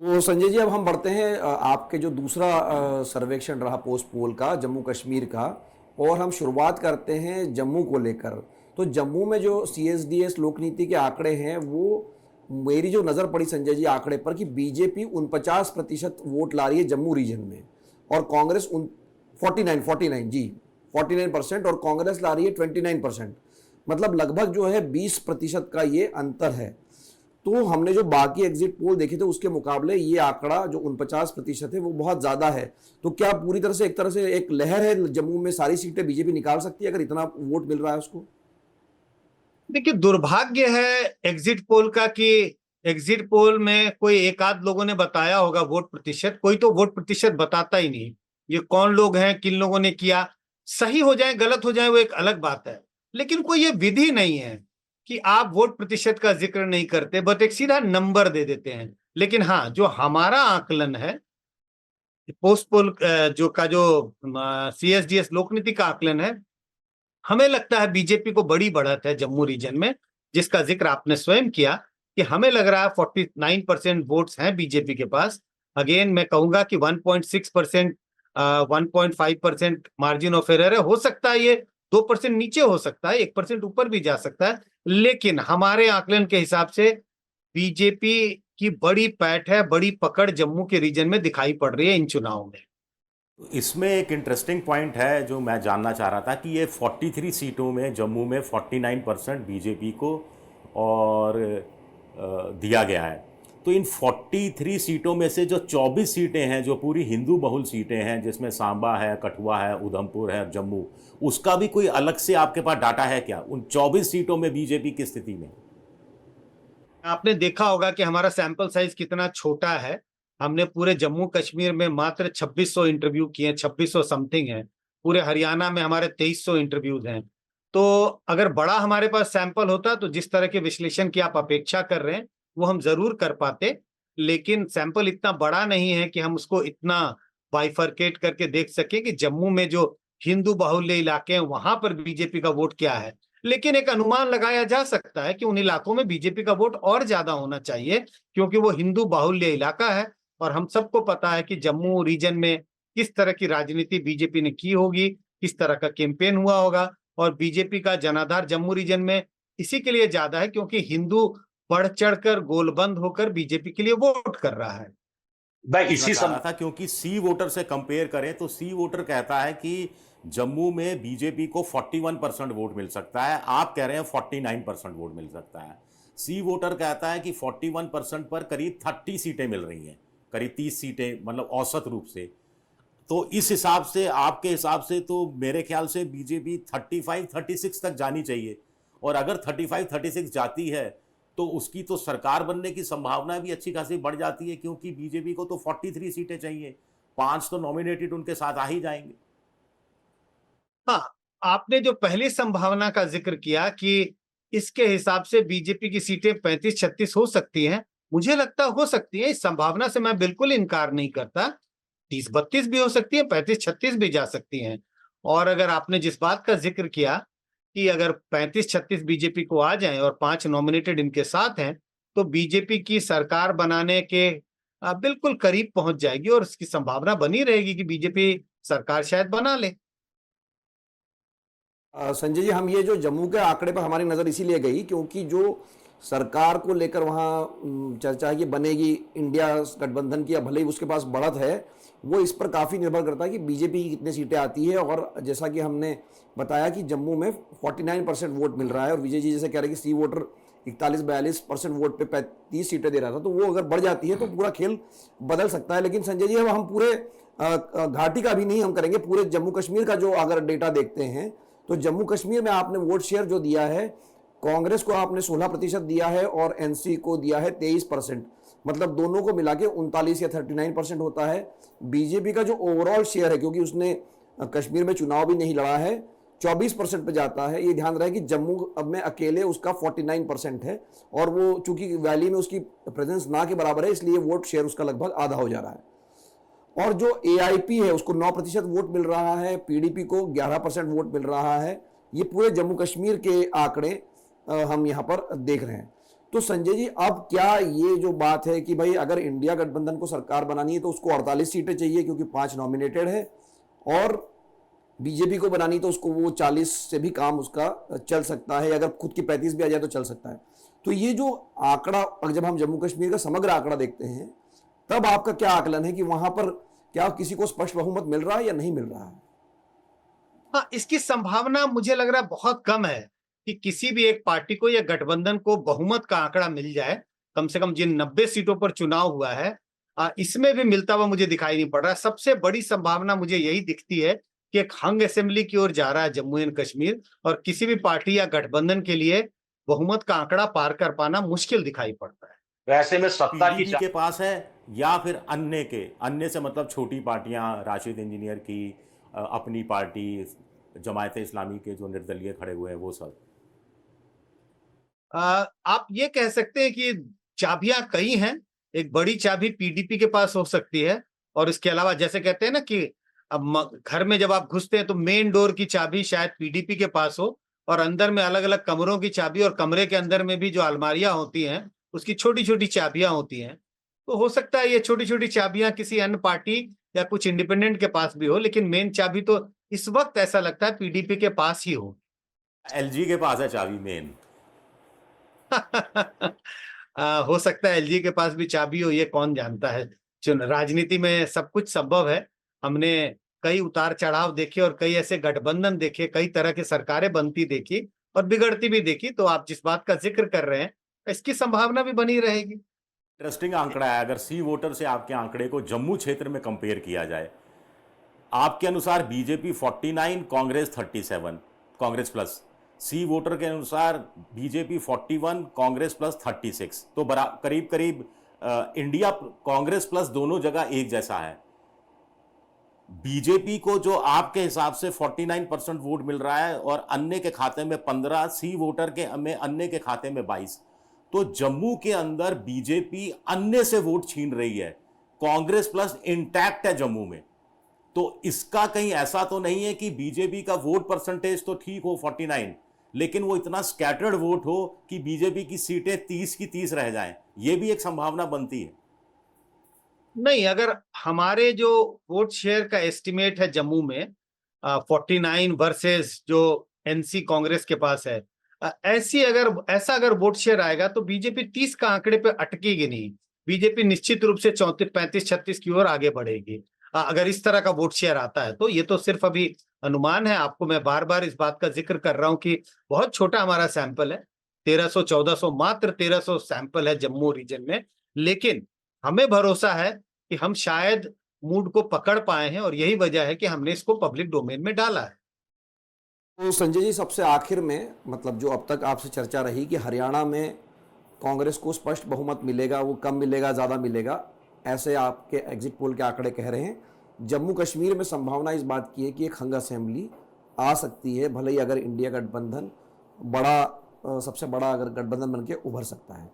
तो संजय जी, अब हम बढ़ते हैं आपके जो दूसरा सर्वेक्षण रहा पोस्ट पोल का जम्मू कश्मीर का, और हम शुरुआत करते हैं जम्मू को लेकर। तो जम्मू में जो CSDS लोक नीति के आंकड़े हैं, वो मेरी जो नज़र पड़ी संजय जी आंकड़े पर कि बीजेपी 49% वोट ला रही है जम्मू रीजन में, और कांग्रेस उन 49 जी 49%, और कांग्रेस ला रही है 29%। मतलब लगभग जो है 20% का ये अंतर है। तो हमने जो बाकी एग्जिट पोल देखे थे उसके मुकाबले ये आंकड़ा जो 49% है वो बहुत ज्यादा है। तो क्या पूरी तरह से एक तरह से एक लहर है, जम्मू में सारी सीटें बीजेपी निकाल सकती है अगर इतना वोट मिल रहा है उसको? देखिए, दुर्भाग्य है एग्जिट पोल का कि एग्जिट पोल में कोई एक आध लोगों ने बताया होगा वोट प्रतिशत, कोई तो वोट प्रतिशत बताता ही नहीं। ये कौन लोग हैं, किन लोगों ने किया, सही हो जाए गलत हो जाए वो एक अलग बात है, लेकिन कोई ये विधि नहीं है कि आप वोट प्रतिशत का जिक्र नहीं करते, बट एक सीधा नंबर दे देते हैं। लेकिन हाँ, जो हमारा आकलन है पोस्ट पोल जो CSDS लोकनीति का आकलन है, हमें लगता है बीजेपी को बड़ी बढ़त है जम्मू रीजन में, जिसका जिक्र आपने स्वयं किया कि हमें लग रहा है 49% वोट्स हैं बीजेपी के पास। अगेन मैं कहूंगा कि 1.6%, 1.5% मार्जिन ऑफ एरर है। हो सकता है ये 2% नीचे हो सकता है, 1% ऊपर भी जा सकता है, लेकिन हमारे आकलन के हिसाब से बीजेपी की बड़ी पैठ है, बड़ी पकड़ जम्मू के रीजन में दिखाई पड़ रही है इन चुनावों में। इसमें एक इंटरेस्टिंग पॉइंट है जो मैं जानना चाह रहा था कि ये 43 सीटों में जम्मू में 49% बीजेपी को और दिया गया है। तो इन 43 सीटों में से जो 24 सीटें हैं जो पूरी हिंदू बहुल सीटें हैं, जिसमें सांबा है, कठुआ है, उधमपुर है, जम्मू, उसका भी कोई अलग से आपके पास डाटा है क्या? उन 24 सीटों में बीजेपी की स्थिति में? आपने देखा होगा कि हमारा सैंपल साइज कितना छोटा है। हमने पूरे जम्मू कश्मीर में मात्र 2600 इंटरव्यू किए, 2600 समथिंग है। पूरे हरियाणा में हमारे 2300 इंटरव्यूज हैं। तो अगर बड़ा हमारे पास सैंपल होता तो जिस तरह के विश्लेषण की आप अपेक्षा कर रहे हैं वो हम जरूर कर पाते, लेकिन सैंपल इतना बड़ा नहीं है कि हम उसको इतना बाइफरकेट करके देख सके कि जम्मू में जो हिंदू बाहुल्य इलाके हैं वहां पर बीजेपी का वोट क्या है। लेकिन एक अनुमान लगाया जा सकता है कि उन इलाकों में बीजेपी का वोट और ज्यादा होना चाहिए, क्योंकि वो हिंदू बाहुल्य इलाका है। और हम सबको पता है कि जम्मू रीजन में किस तरह की राजनीति बीजेपी ने की होगी, किस तरह का कैंपेन हुआ होगा, और बीजेपी का जनाधार जम्मू रीजन में इसी के लिए ज्यादा है क्योंकि हिंदू बढ़ चढ़कर गोलबंद होकर बीजेपी के लिए वोट कर रहा है। मैं इसी चाह रहा था क्योंकि सी वोटर से कंपेयर करें तो सी वोटर कहता है कि जम्मू में बीजेपी को 41% वोट मिल सकता है, आप कह रहे हैं 49% वोट मिल सकता है। सी वोटर कहता है कि 41% पर करीब 30 सीटें मिल रही हैं, करीब 30 सीटें, मतलब औसत रूप से। तो इस हिसाब से, आपके हिसाब से तो मेरे ख्याल से बीजेपी 35-36 तक जानी चाहिए, और अगर 35-36 जाती है तो उसकी तो सरकार बनने की संभावना भी अच्छी खासी बढ़ जाती है, क्योंकि बीजेपी को तो 43 सीटें चाहिए, 5 तो नॉमिनेटेड उनके साथ आ ही जाएंगे। हाँ, आपने जो पहली संभावना का जिक्र किया कि इसके हिसाब से बीजेपी की सीटें 35-36 हो सकती हैं, मुझे लगता हो सकती है। इस संभावना से मैं बिल्कुल इनकार नहीं करता। 30-32 भी हो सकती है, 35-36 भी जा सकती हैं। और अगर आपने जिस बात का जिक्र किया कि अगर 35-36 बीजेपी को आ जाएं और 5 नॉमिनेटेड इनके साथ हैं, तो बीजेपी की सरकार बनाने के बिल्कुल करीब पहुंच जाएगी, और इसकी संभावना बनी रहेगी कि बीजेपी सरकार शायद बना ले। संजय जी, हम ये जो जम्मू के आंकड़े पर हमारी नज़र इसीलिए गई क्योंकि जो सरकार को लेकर वहाँ चर्चा है कि बनेगी इंडिया गठबंधन की, या भले ही उसके पास बढ़त है, वो इस पर काफ़ी निर्भर करता है कि बीजेपी की कितनी सीटें आती है। और जैसा कि हमने बताया कि जम्मू में 49% वोट मिल रहा है, और विजय जी जैसे कह रहे हैं कि सी वोटर 41-42% वोट पे 30 सीटें दे रहा था, तो वो अगर बढ़ जाती है तो पूरा खेल बदल सकता है। लेकिन संजय जी, अब हम पूरे घाटी का भी नहीं हम करेंगे, पूरे जम्मू कश्मीर का जो अगर डेटा देखते हैं तो जम्मू कश्मीर में आपने वोट शेयर जो दिया है, कांग्रेस को आपने 16% दिया है और एनसी को दिया है 23%। मतलब दोनों को मिला के 39 या 39% होता है। बीजेपी का जो ओवरऑल शेयर है, क्योंकि उसने कश्मीर में चुनाव भी नहीं लड़ा है, 24% पे जाता है। ये ध्यान रहे कि जम्मू अब में अकेले उसका 49% है, और वो चूंकि वैली में उसकी प्रेजेंस ना के बराबर है, इसलिए वोट शेयर उसका लगभग आधा हो जा रहा है। और जो एआईपी है उसको 9% वोट मिल रहा है, पीडीपी को 11% वोट मिल रहा है। ये पूरे जम्मू कश्मीर के आंकड़े हम यहाँ पर देख रहे हैं। तो संजय जी, अब क्या ये जो बात है कि भाई अगर इंडिया गठबंधन को सरकार बनानी है तो उसको 48 सीटें चाहिए क्योंकि 5 नॉमिनेटेड है, और बीजेपी को बनानी तो उसको वो 40 से भी काम उसका चल सकता है, अगर खुद की 35 भी आ जाए तो चल सकता है। तो ये जो आंकड़ा, जब हम जम्मू कश्मीर का समग्र आंकड़ा देखते हैं, तब आपका क्या आकलन है कि वहां पर क्या किसी को स्पष्ट बहुमत मिल रहा है या नहीं मिल रहा है? हाँ, इसकी संभावना मुझे लग रहा है बहुत कम है कि किसी भी एक पार्टी को या गठबंधन को बहुमत का आंकड़ा मिल जाए। कम से कम जिन 90 सीटों पर चुनाव हुआ है, इसमें भी मिलता हुआ मुझे दिखाई नहीं पड़ रहा है। सबसे बड़ी संभावना मुझे यही दिखती है कि एक हंग असेंबली की ओर जा रहा है जम्मू एंड कश्मीर, और किसी भी पार्टी या गठबंधन के लिए बहुमत का आंकड़ा पार कर पाना मुश्किल दिखाई पड़ता है। वैसे में सत्ता की पीडीपी के पास है या फिर अन्य से मतलब छोटी पार्टियां, राशिद इंजीनियर की अपनी पार्टी, जमायत इस्लामी के जो निर्दलीय खड़े हुए हैं वो सब? आप ये कह सकते हैं कि चाबियां कई हैं। एक बड़ी चाबी पीडीपी के पास हो सकती है, और इसके अलावा जैसे कहते हैं ना कि अब घर में जब आप घुसते हैं तो मेन डोर की चाबी शायद पीडीपी के पास हो, और अंदर में अलग अलग कमरों की चाबी, और कमरे के अंदर में भी जो अलमारियां होती हैं उसकी छोटी छोटी चाबियां होती हैं। तो हो सकता है ये छोटी छोटी चाबियां किसी अन्य पार्टी या कुछ इंडिपेंडेंट के पास भी हो, लेकिन मेन चाबी तो इस वक्त ऐसा लगता है पीडीपी के पास ही हो। एलजी के पास है चाबी मेन? हो सकता है एलजी के पास भी चाबी हो, ये कौन जानता है। राजनीति में सब कुछ संभव है। हमने कई उतार चढ़ाव देखे और कई ऐसे गठबंधन देखे, कई तरह की सरकारें बनती देखी और बिगड़ती भी देखी। तो आप जिस बात का जिक्र कर रहे हैं, इसकी संभावना भी बनी रहेगी। इंटरेस्टिंग आंकड़ा है। अगर सी वोटर से आपके आंकड़े को जम्मू क्षेत्र में कंपेयर किया जाए, आपके अनुसार बीजेपी 49, कांग्रेस 37, कांग्रेस प्लस। सी वोटर के अनुसार बीजेपी 41, कांग्रेस प्लस 36। तो करीब करीब इंडिया कांग्रेस प्लस दोनों जगह एक जैसा है। बीजेपी को जो आपके हिसाब से 49% वोट मिल रहा है और अन्य के खाते में 15, सी वोटर के में अन्य के खाते में 22। तो जम्मू के अंदर बीजेपी अन्य से वोट छीन रही है, कांग्रेस प्लस इंटैक्ट है जम्मू में। तो इसका कहीं ऐसा तो नहीं है कि बीजेपी का वोट परसेंटेज तो ठीक हो 49, लेकिन वो इतना स्कैटर्ड वोट हो कि बीजेपी की सीटें 30 की 30 रह जाएं। ये भी एक संभावना बनती है। नहीं, अगर हमारे जो वोट शेयर का एस्टिमेट है जम्मू में 49 वर्सेस जो एनसी कांग्रेस के पास है, ऐसा अगर वोट शेयर आएगा तो बीजेपी 30 का आंकड़े पे अटकेगी नहीं। बीजेपी निश्चित रूप से 34, 35, 36 की ओर आगे बढ़ेगी। अगर इस तरह का वोट शेयर आता है तो ये तो सिर्फ अभी अनुमान है। आपको मैं बार बार इस बात का जिक्र कर रहा हूं कि बहुत छोटा हमारा सैंपल है, 1300, 1400, मात्र 1300 सैंपल है जम्मू रीजन में। लेकिन हमें भरोसा है कि हम शायद मूड को पकड़ पाए हैं, और यही वजह है कि हमने इसको पब्लिक डोमेन में डाला है। तो संजय जी, सबसे आखिर में, मतलब जो अब तक आपसे चर्चा रही कि हरियाणा में कांग्रेस को स्पष्ट बहुमत मिलेगा, वो कम मिलेगा, ज़्यादा मिलेगा, ऐसे आपके एग्जिट पोल के आंकड़े कह रहे हैं। जम्मू कश्मीर में संभावना इस बात की है कि एक हंग असेंबली आ सकती है, भले ही अगर इंडिया गठबंधन सबसे बड़ा अगर गठबंधन बन के उभर सकता है।